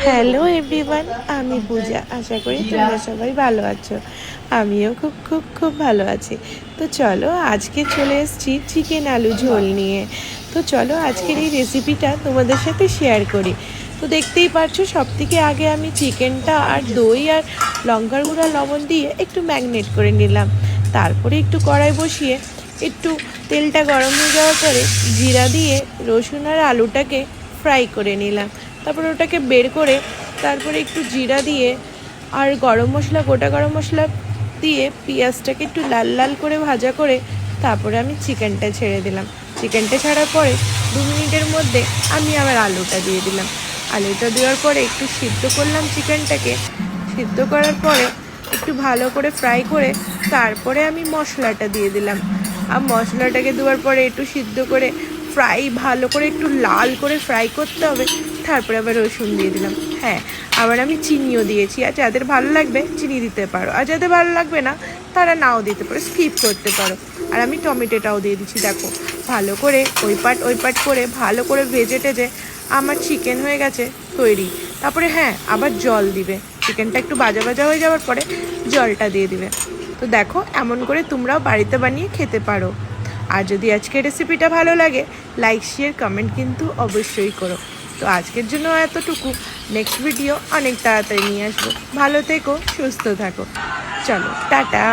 Hello everyone, আমি পূজা। আশা করি তোমরা সবাই ভালো আছো। আমিও খুব খুব খুব ভালো আছি। তো চলো, আজকে চলে এসেছি চিকেন আলু ঝোল নিয়ে। তো চলো আজকের এই রেসিপিটা তোমাদের সাথে শেয়ার করি। তো দেখতেই পারছো, সব থেকে আগে আমি চিকেনটা আর দই আর লঙ্কার গুঁড়া লবণ দিয়ে একটু ম্যাগনেট করে নিলাম। তারপরে একটু কড়াই বসিয়ে একটু তেলটা গরম হয়ে যাওয়ার পরে জিরা দিয়ে রসুন আর আলুটাকে ফ্রাই করে নিলাম। তারপর ওটাকে বের করে তারপরে একটু জিরা দিয়ে আর গরম মশলা, গোটা গরম মশলা দিয়ে পেঁয়াজটাকে একটু লাল লাল করে ভাজা করে তারপরে আমি চিকেনটা ছেড়ে দিলাম। চিকেনটা ছাড়ার পরে 2 মিনিটের মধ্যে আমি আবার আলুটা দিয়ে দিলাম। আলুটা দেওয়ার পরে একটু সিদ্ধ করলাম চিকেনটাকে। সিদ্ধ করার পরে একটু ভালো করে ফ্রাই করে তারপরে আমি মশলাটা দিয়ে দিলাম। আর মশলাটাকে দেওয়ার পরে একটু সিদ্ধ করে ফ্রাই ভালো করে একটু লাল করে ফ্রাই করতে হবে। তারপরে আবার রসুন দিয়ে দিলাম। হ্যাঁ, আবার আমি চিনিও দিয়েছি। আর যাদের ভালো লাগবে চিনি দিতে পারো, আর যাদের ভালো লাগবে না তারা নাও দিতে পারো, স্কিপ করতে পারো। আর আমি টমেটোটাও দিয়ে দিচ্ছি। দেখো, ভালো করে ওই পাট করে ভালো করে ভেজে টেজে আমার চিকেন হয়ে গেছে তৈরি। তারপরে হ্যাঁ, আবার জল দিবে। চিকেনটা একটু ভাজা ভাজা হয়ে যাওয়ার পরে জলটা দিয়ে দিবে। তো দেখো, এমন করে তোমরাও বাড়িতে বানিয়ে খেতে পারো। আর যদি আজকের রেসিপিটা ভালো লাগে, লাইক শেয়ার কমেন্ট কিন্তু অবশ্যই করো। তো আজকের জন্য এতটুকু। নেক্সট ভিডিও অনেক তাড়াতাড়ি নিয়ে আসবো। ভালো থেকো, সুস্থ থাকো। চলো, টাটা।